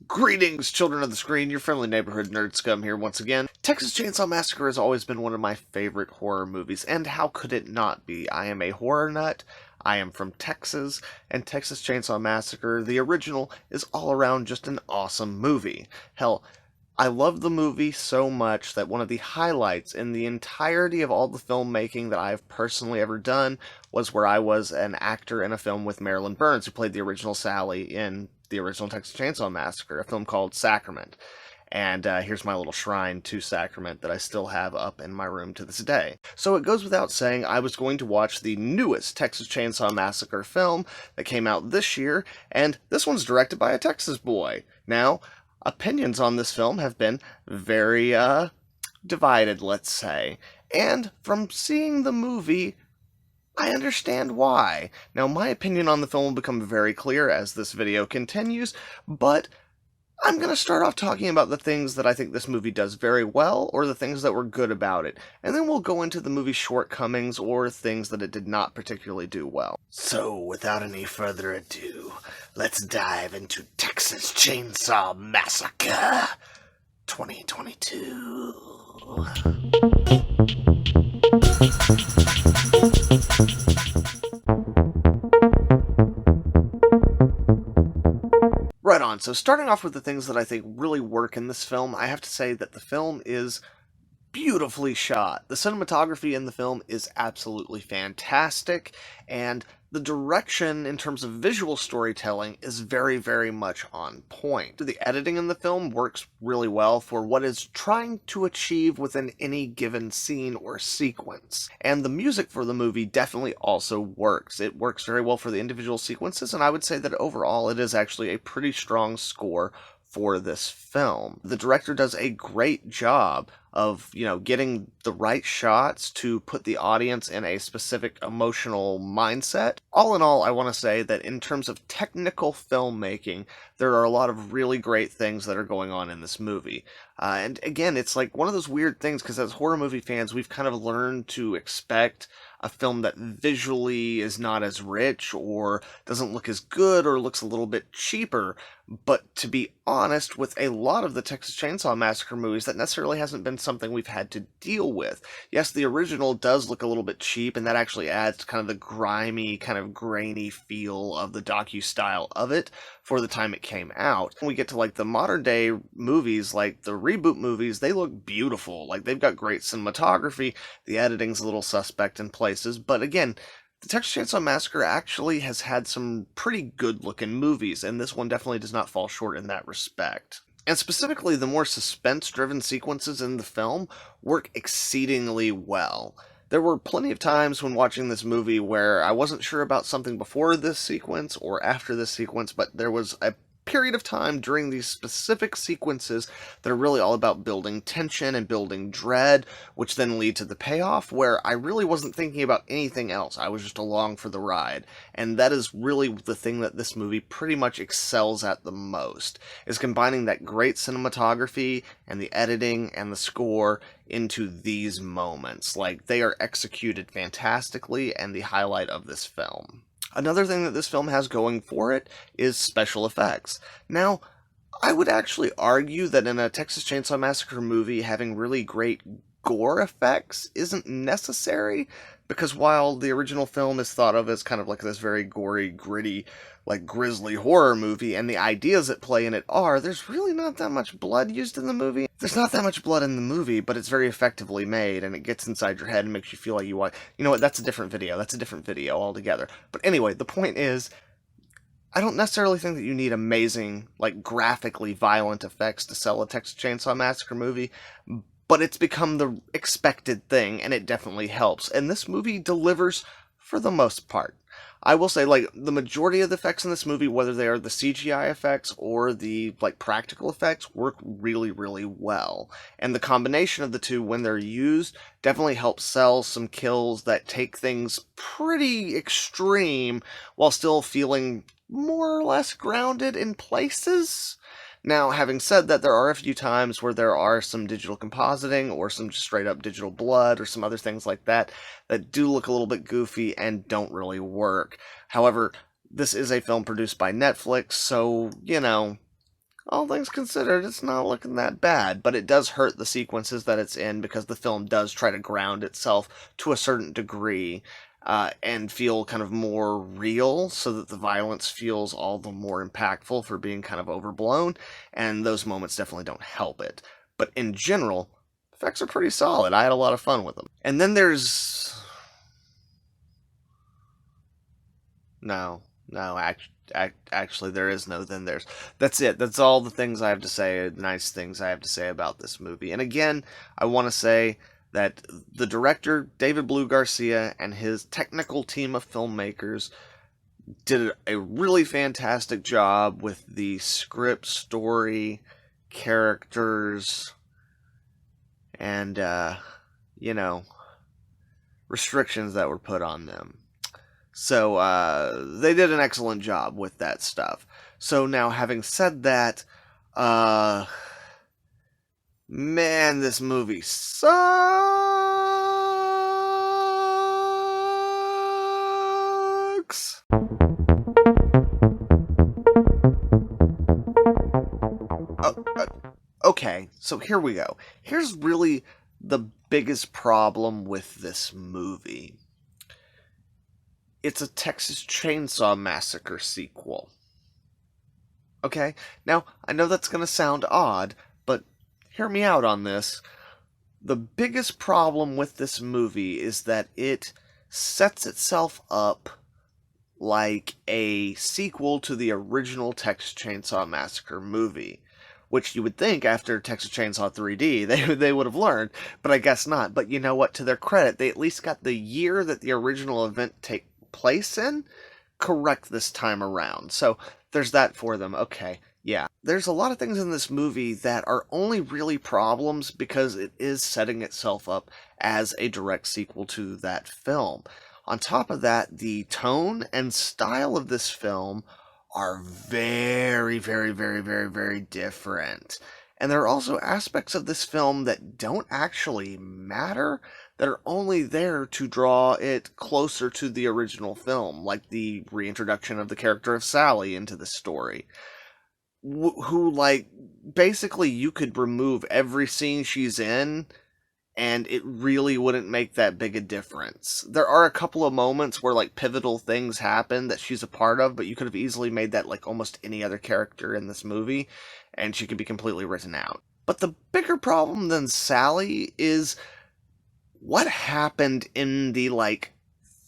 Greetings, children of the screen, your friendly neighborhood nerd scum here once again. Texas Chainsaw Massacre has always been one of my favorite horror movies, and how could it not be? I am a horror nut, I am from Texas, and Texas Chainsaw Massacre, the original, is all around just an awesome movie. Hell, I love the movie so much that one of the highlights in the entirety of all the filmmaking that I've personally ever done was where I was an actor in a film with Marilyn Burns, who played the original Sally in the original Texas Chainsaw Massacre, a film called Sacrament. And here's my little shrine to Sacrament that I still have up in my room to this day. So it goes without saying I was going to watch the newest Texas Chainsaw Massacre film that came out this year, and this one's directed by a Texas boy. Now, opinions on this film have been very divided, let's say. And from seeing the movie, I understand why. Now, my opinion on the film will become very clear as this video continues, but I'm going to start off talking about the things that I think this movie does very well, or the things that were good about it, and then we'll go into the movie's shortcomings or things that it did not particularly do well. So, without any further ado, let's dive into Texas Chainsaw Massacre 2022. Right on, so starting off with the things that I think really work in this film, I have to say that the film is beautifully shot. The cinematography in the film is absolutely fantastic, and the direction in terms of visual storytelling is very, very much on point. The editing in the film works really well for what it's trying to achieve within any given scene or sequence. And the music for the movie definitely also works. It works very well for the individual sequences, and I would say that overall it is actually a pretty strong score for this film. The director does a great job of, getting the right shots to put the audience in a specific emotional mindset. All in all, I want to say that in terms of technical filmmaking, there are a lot of really great things that are going on in this movie. And again, it's like one of those weird things, because as horror movie fans, we've kind of learned to expect a film that visually is not as rich, or doesn't look as good, or looks a little bit cheaper. But to be honest, with a lot of the Texas Chainsaw Massacre movies, that necessarily hasn't been something we've had to deal with. Yes, the original does look a little bit cheap, and that actually adds to kind of the grimy, kind of grainy feel of the docu-style of it for the time it came out. When we get to like the modern day movies, like the reboot movies, they look beautiful. Like, they've got great cinematography, the editing's a little suspect in places, but again, the Texas Chainsaw Massacre actually has had some pretty good-looking movies, and this one definitely does not fall short in that respect. And specifically, the more suspense-driven sequences in the film work exceedingly well. There were plenty of times when watching this movie where I wasn't sure about something before this sequence or after this sequence, but there was a period of time during these specific sequences that are really all about building tension and building dread, which then lead to the payoff, where I really wasn't thinking about anything else. I was just along for the ride. And that is really the thing that this movie pretty much excels at the most, is combining that great cinematography and the editing and the score into these moments. Like, they are executed fantastically and the highlight of this film. Another thing that this film has going for it is special effects. Now, I would actually argue that in a Texas Chainsaw Massacre movie, having really great gore effects isn't necessary, because while the original film is thought of as kind of like this very gory, gritty, like grisly horror movie, and the ideas at play in it are, there's really not that much blood used in the movie. There's not that much blood in the movie, but it's very effectively made, and it gets inside your head and makes you feel like you want... You know what, that's a different video. That's a different video altogether. But anyway, the point is, I don't necessarily think that you need amazing, like, graphically violent effects to sell a Texas Chainsaw Massacre movie, but it's become the expected thing, and it definitely helps. And this movie delivers for the most part. I will say, like, the majority of the effects in this movie, whether they are the CGI effects or the, like, practical effects, work really, really well. And the combination of the two, when they're used, definitely helps sell some kills that take things pretty extreme while still feeling more or less grounded in places. Now, having said that, there are a few times where there are some digital compositing or some just straight up digital blood or some other things like that that do look a little bit goofy and don't really work. However, this is a film produced by Netflix, so, all things considered, it's not looking that bad, but it does hurt the sequences that it's in because the film does try to ground itself to a certain degree and feel kind of more real so that the violence feels all the more impactful for being kind of overblown, and those moments definitely don't help it. But in general, effects are pretty solid. I had a lot of fun with them. And then there's... No, actually, there is no then there's. That's it. That's all the things I have to say, nice things I have to say about this movie. And again, I want to say that the director, David Blue Garcia, and his technical team of filmmakers did a really fantastic job with the script, story, characters, and, restrictions that were put on them. So, they did an excellent job with that stuff. So now, having said that, man, this movie sucks! Okay, so here we go. Here's really the biggest problem with this movie. It's a Texas Chainsaw Massacre sequel. Okay? Now, I know that's going to sound odd, but hear me out on this. The biggest problem with this movie is that it sets itself up like a sequel to the original Texas Chainsaw Massacre movie. Which you would think after Texas Chainsaw 3D they would have learned, but I guess not. But you know what? To their credit, they at least got the year that the original event take place in correct this time around. So there's that for them. Okay, yeah. There's a lot of things in this movie that are only really problems because it is setting itself up as a direct sequel to that film. On top of that, the tone and style of this film are very, very, very, very, very different. And there are also aspects of this film that don't actually matter, that are only there to draw it closer to the original film, like the reintroduction of the character of Sally into the story. Who, like, basically you could remove every scene she's in, and it really wouldn't make that big a difference. There are a couple of moments where, like, pivotal things happen that she's a part of, but you could have easily made that, like, almost any other character in this movie, and she could be completely written out. But the bigger problem than Sally is what happened in the, like,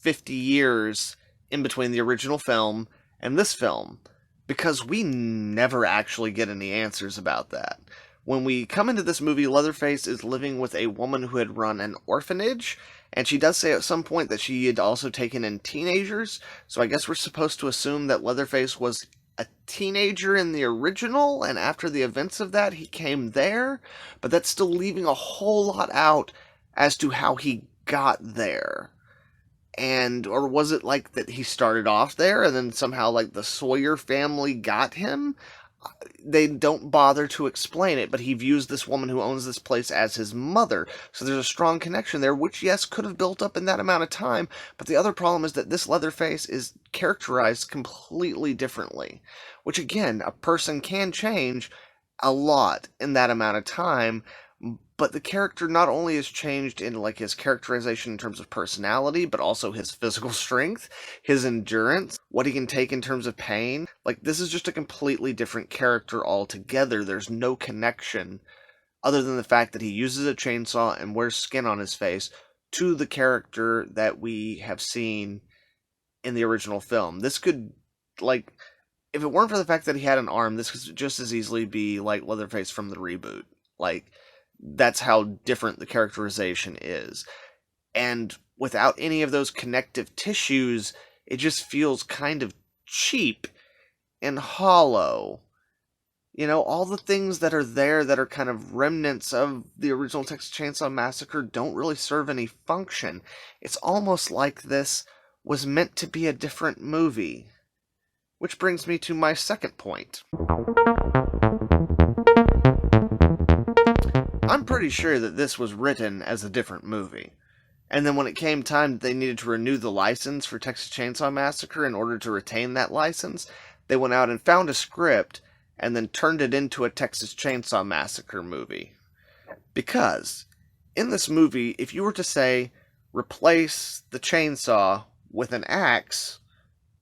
50 years in between the original film and this film, because we never actually get any answers about that. When we come into this movie, Leatherface is living with a woman who had run an orphanage, and she does say at some point that she had also taken in teenagers, so I guess we're supposed to assume that Leatherface was a teenager in the original, and after the events of that, he came there, but that's still leaving a whole lot out as to how he got there. And, or was it like that he started off there, and then somehow, like, the Sawyer family got him? They don't bother to explain it, but he views this woman who owns this place as his mother. So there's a strong connection there, which, yes, could have built up in that amount of time. But the other problem is that this Leatherface is characterized completely differently. Which, again, a person can change a lot in that amount of time. But the character not only has changed in, like, his characterization in terms of personality, but also his physical strength, his endurance, what he can take in terms of pain. Like, this is just a completely different character altogether. There's no connection other than the fact that he uses a chainsaw and wears skin on his face to the character that we have seen in the original film. This could, like, if it weren't for the fact that he had an arm, this could just as easily be, like, Leatherface from the reboot. Like, that's how different the characterization is. And without any of those connective tissues, it just feels kind of cheap and hollow. You know, all the things that are there that are kind of remnants of the original Texas Chainsaw Massacre don't really serve any function. It's almost like this was meant to be a different movie. Which brings me to my second point. I'm pretty sure that this was written as a different movie. And then when it came time that they needed to renew the license for Texas Chainsaw Massacre in order to retain that license, they went out and found a script and then turned it into a Texas Chainsaw Massacre movie. Because in this movie, if you were to say, replace the chainsaw with an axe,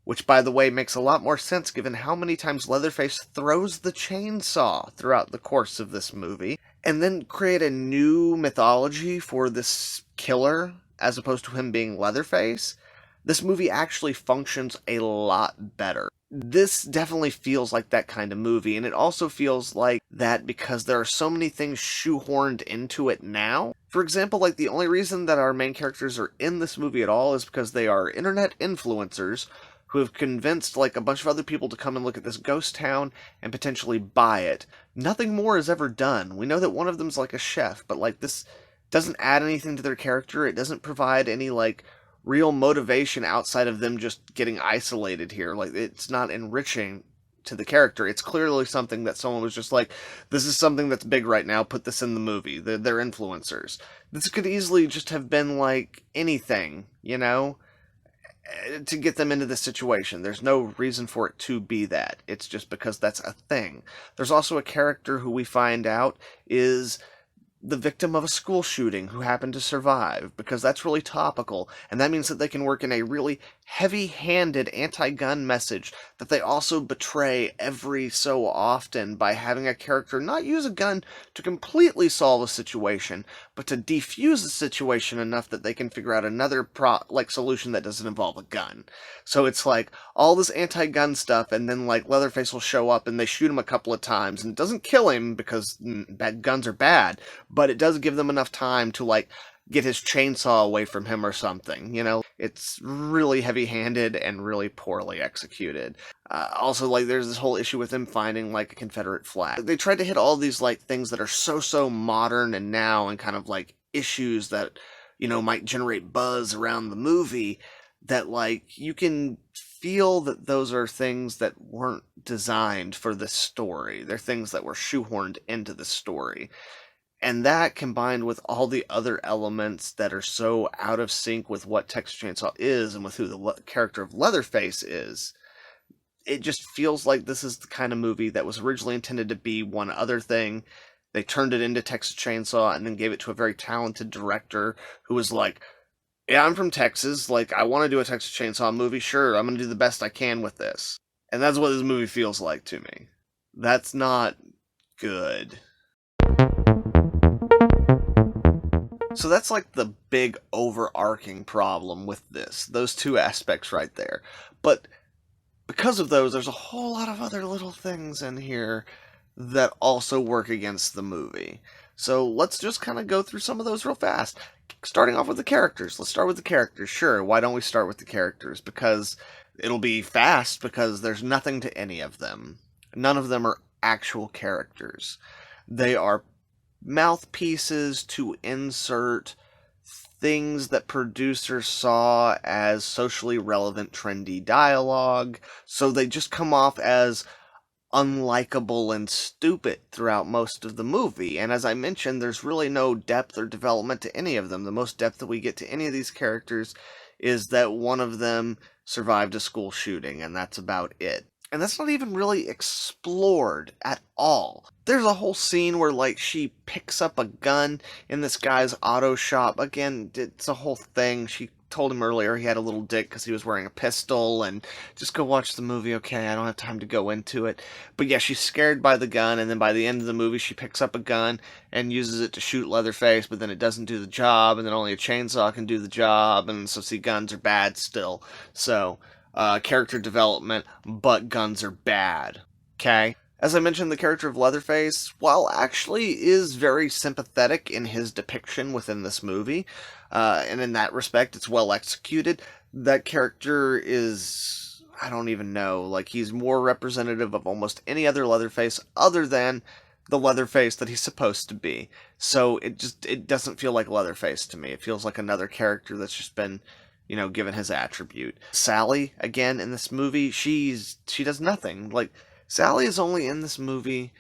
which, by the way, makes a lot more sense given how many times Leatherface throws the chainsaw throughout the course of this movie, and then create a new mythology for this killer, as opposed to him being Leatherface, this movie actually functions a lot better. This definitely feels like that kind of movie, and it also feels like that because there are so many things shoehorned into it now. For example, like the only reason that our main characters are in this movie at all is because they are internet influencers who have convinced like a bunch of other people to come and look at this ghost town and potentially buy it. Nothing more is ever done. We know that one of them's like a chef, but like this doesn't add anything to their character. It doesn't provide any like real motivation outside of them just getting isolated here. Like, it's not enriching to the character. It's clearly something that someone was just like, this is something that's big right now, put this in the movie. They're influencers. This could easily just have been like anything, you know, to get them into this situation. There's no reason for it to be that. It's just because that's a thing. There's also a character who we find out is the victim of a school shooting who happened to survive, because that's really topical, and that means that they can work in a really heavy-handed anti-gun message that they also betray every so often by having a character not use a gun to completely solve a situation, but to defuse the situation enough that they can figure out another solution that doesn't involve a gun. So it's like all this anti-gun stuff, and then like Leatherface will show up and they shoot him a couple of times, and it doesn't kill him because guns are bad, but it does give them enough time to like get his chainsaw away from him or something, you know? It's really heavy-handed and really poorly executed. Also, like, there's this whole issue with him finding, like, a Confederate flag. They tried to hit all these, like, things that are so modern and now, and kind of, like, issues that, you know, might generate buzz around the movie, that, like, you can feel that those are things that weren't designed for this story. They're things that were shoehorned into the story. And that, combined with all the other elements that are so out of sync with what Texas Chainsaw is and with who the character of Leatherface is, it just feels like this is the kind of movie that was originally intended to be one other thing. They turned it into Texas Chainsaw and then gave it to a very talented director who was like, yeah, I'm from Texas, like, I want to do a Texas Chainsaw movie, sure, I'm going to do the best I can with this. And that's what this movie feels like to me. That's not good. So that's like the big overarching problem with this, those two aspects right there. But because of those, there's a whole lot of other little things in here that also work against the movie. So let's just kind of go through some of those real fast. Starting off with the characters. Let's start with the characters. Sure, why don't we start with the characters? Because it'll be fast, because there's nothing to any of them. None of them are actual characters. They are mouthpieces to insert things that producers saw as socially relevant, trendy dialogue, so they just come off as unlikable and stupid throughout most of the movie. And as I mentioned, there's really no depth or development to any of them. The most depth that we get to any of these characters is that one of them survived a school shooting, and that's about it. And that's not even really explored at all. There's a whole scene where, like, she picks up a gun in this guy's auto shop. Again, it's a whole thing. She told him earlier he had a little dick because he was wearing a pistol, and just go watch the movie, okay? I don't have time to go into it. But yeah, she's scared by the gun, and then by the end of the movie, she picks up a gun and uses it to shoot Leatherface, but then it doesn't do the job, and then only a chainsaw can do the job, and so, see, guns are bad still. So character development, but guns are bad. Okay? As I mentioned, the character of Leatherface, while actually is very sympathetic in his depiction within this movie, and in that respect, it's well executed, that character is, I don't even know, like, he's more representative of almost any other Leatherface other than the Leatherface that he's supposed to be. So it doesn't feel like Leatherface to me. It feels like another character that's just been, you know, given his attribute. Sally, again, in this movie, she does nothing. Like, Sally is only in this movie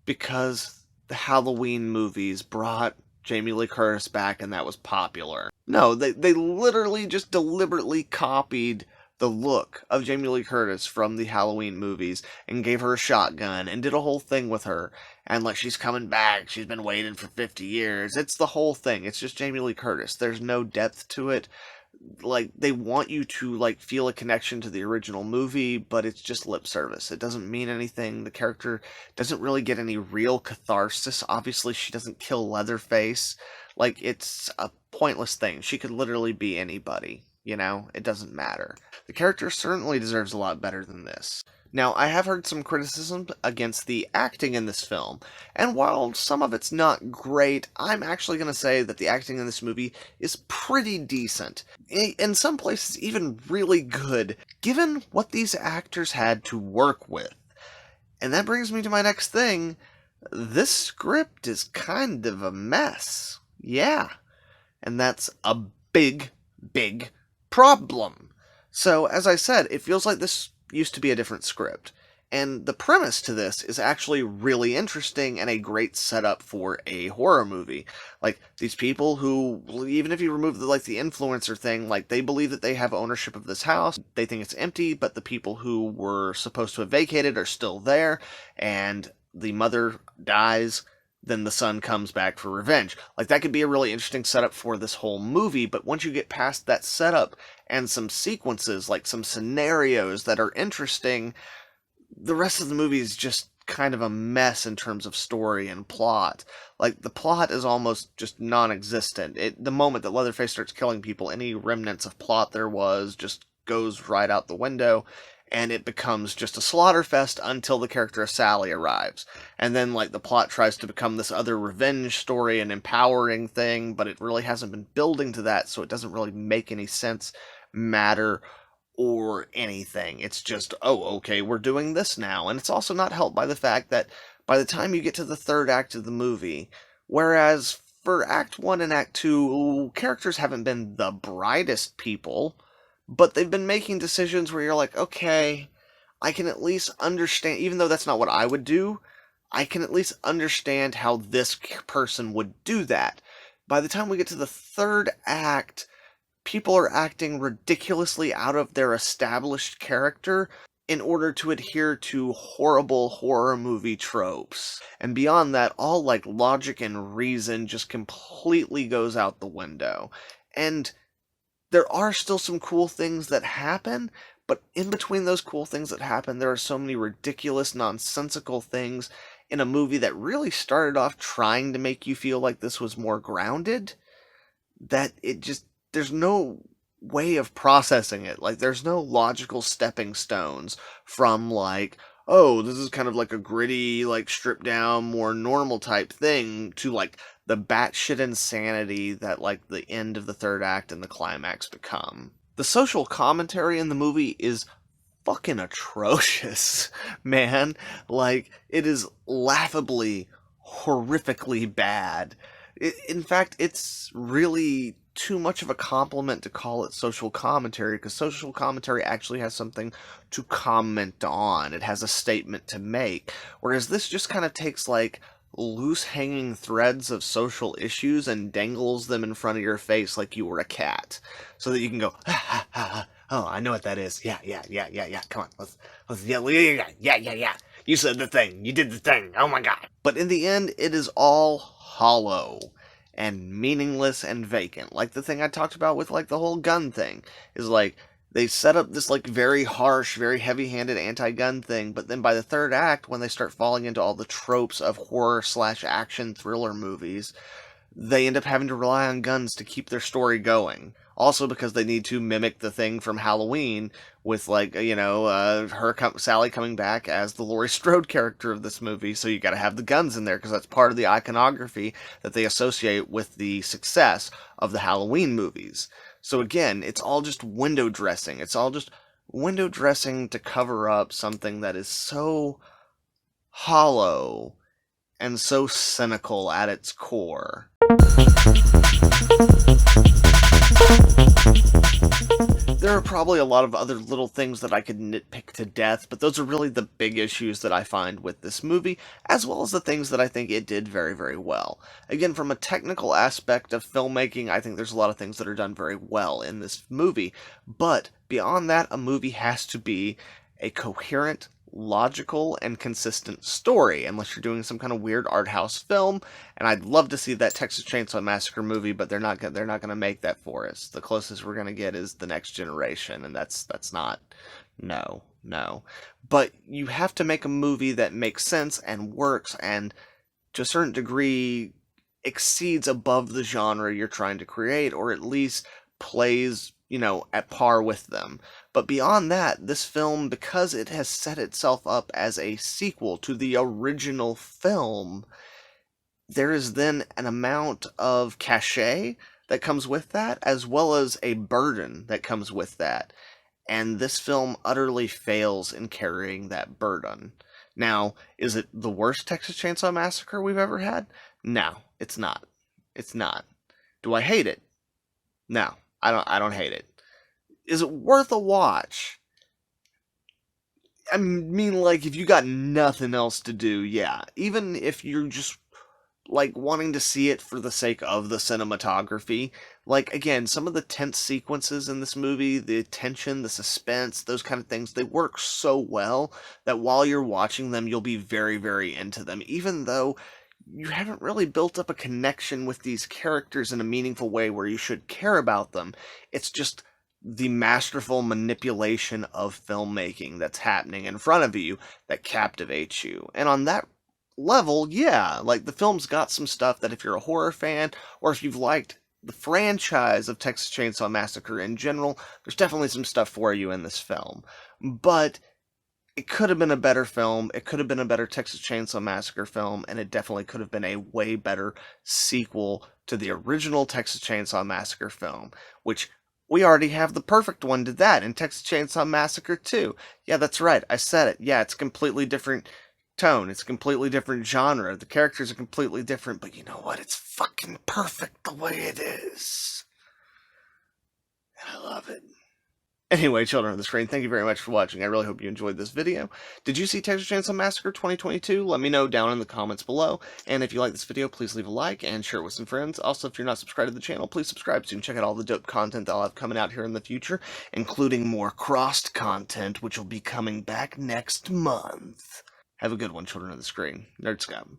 because the Halloween movies brought Jamie Lee Curtis back and that was popular. No, they literally just deliberately copied the look of Jamie Lee Curtis from the Halloween movies and gave her a shotgun and did a whole thing with her. And like, she's coming back. She's been waiting for 50 years. It's the whole thing. It's just Jamie Lee Curtis. There's no depth to it. Like, they want you to like feel a connection to the original movie, but it's just lip service. It doesn't mean anything. The character doesn't really get any real catharsis. Obviously, she doesn't kill Leatherface. Like, it's a pointless thing. She could literally be anybody. You know, it doesn't matter. The character certainly deserves a lot better than this. Now, I have heard some criticism against the acting in this film, and while some of it's not great, I'm actually going to say that the acting in this movie is pretty decent. In some places, even really good, given what these actors had to work with. And that brings me to my next thing. This script is kind of a mess. Yeah. And that's a big problem. So, as I said, it feels like this used to be a different script. And the premise to this is actually really interesting and a great setup for a horror movie. Like, these people who, even if you remove the influencer thing, like, they believe that they have ownership of this house. They think it's empty, but the people who were supposed to have vacated are still there, and the mother dies. Then the son comes back for revenge. Like, that could be a really interesting setup for this whole movie, but once you get past that setup and some sequences, like some scenarios that are interesting, the rest of the movie is just kind of a mess in terms of story and plot. Like, the plot is almost just non-existent. The moment that Leatherface starts killing people, any remnants of plot there was just goes right out the window, and it becomes just a slaughter fest until the character of Sally arrives. And then, like, the plot tries to become this other revenge story and empowering thing, but it really hasn't been building to that, so it doesn't really make any sense, matter, or anything. It's just, oh, okay, we're doing this now. And it's also not helped by the fact that by the time you get to the third act of the movie, whereas for Act 1 and Act 2, characters haven't been the brightest people, but they've been making decisions where you're like, okay, I can at least understand, even though that's not what I would do, I can at least understand how this person would do that. By the time we get to the third act, people are acting ridiculously out of their established character in order to adhere to horrible horror movie tropes. And beyond that, all like logic and reason just completely goes out the window. And there are still some cool things that happen, but in between those cool things that happen, there are so many ridiculous, nonsensical things in a movie that really started off trying to make you feel like this was more grounded, that it just, there's no way of processing it. Like, there's no logical stepping stones from, like, oh, this is kind of like a gritty, like, stripped down, more normal type thing, to, like, the batshit insanity that, like, the end of the third act and the climax become. The social commentary in the movie is fucking atrocious, man. Like, it is laughably, horrifically bad. In fact, it's really too much of a compliment to call it social commentary, because social commentary actually has something to comment on. It has a statement to make. Whereas this just kind of takes, like, loose hanging threads of social issues and dangles them in front of your face like you were a cat, so that you can go, ha ha ha, oh, I know what that is. Yeah, come on, let's yeah. You said the thing, you did the thing, oh my god. But in the end, it is all hollow and meaningless and vacant. Like the thing I talked about with, like, the whole gun thing, is like, they set up this, like, very harsh, very heavy-handed anti-gun thing, but then by the third act, when they start falling into all the tropes of horror/action thriller movies, they end up having to rely on guns to keep their story going. Also because they need to mimic the thing from Halloween with, like, Sally coming back as the Laurie Strode character of this movie, so you gotta have the guns in there, because that's part of the iconography that they associate with the success of the Halloween movies. So again, it's all just window dressing. It's all just window dressing to cover up something that is so hollow and so cynical at its core. there are probably a lot of other little things that I could nitpick to death, but those are really the big issues that I find with this movie, as well as the things that I think it did very, very well. Again, from a technical aspect of filmmaking, I think there's a lot of things that are done very well in this movie, but beyond that, a movie has to be a coherent, logical, and consistent story, unless you're doing some kind of weird art house film. And I'd love to see that Texas Chainsaw Massacre movie, but they're not gonna make that for us. The closest we're gonna get is The Next Generation, and that's not, no, no. But you have to make a movie that makes sense and works, and to a certain degree exceeds above the genre you're trying to create, or at least plays, at par with them. But beyond that, this film, because it has set itself up as a sequel to the original film, there is then an amount of cachet that comes with that, as well as a burden that comes with that. And this film utterly fails in carrying that burden. Now, is it the worst Texas Chainsaw Massacre we've ever had? No, it's not. It's not. Do I hate it? No, I don't hate it. Is it worth a watch? I mean, like, if you got nothing else to do, yeah. Even if you're just, like, wanting to see it for the sake of the cinematography. Like, again, some of the tense sequences in this movie, the tension, the suspense, those kind of things, they work so well that while you're watching them, you'll be very, very into them. Even though you haven't really built up a connection with these characters in a meaningful way where you should care about them. It's just the masterful manipulation of filmmaking that's happening in front of you that captivates you. And on that level, yeah, like the film's got some stuff that if you're a horror fan, or if you've liked the franchise of Texas Chainsaw Massacre in general, there's definitely some stuff for you in this film. But it could have been a better film, it could have been a better Texas Chainsaw Massacre film, and it definitely could have been a way better sequel to the original Texas Chainsaw Massacre film, which we already have the perfect one to that in Texas Chainsaw Massacre 2. Yeah, that's right, I said it. Yeah, it's a completely different tone, it's a completely different genre, the characters are completely different, but you know what? It's fucking perfect the way it is. I love it. Anyway, children of the screen, thank you very much for watching. I really hope you enjoyed this video. Did you see Texas Chainsaw Massacre 2022? Let me know down in the comments below. And if you like this video, please leave a like and share it with some friends. Also, if you're not subscribed to the channel, please subscribe soon. Check out all the dope content that I'll have coming out here in the future, including more crossed content, which will be coming back next month. Have a good one, children of the screen. Nerd Scum.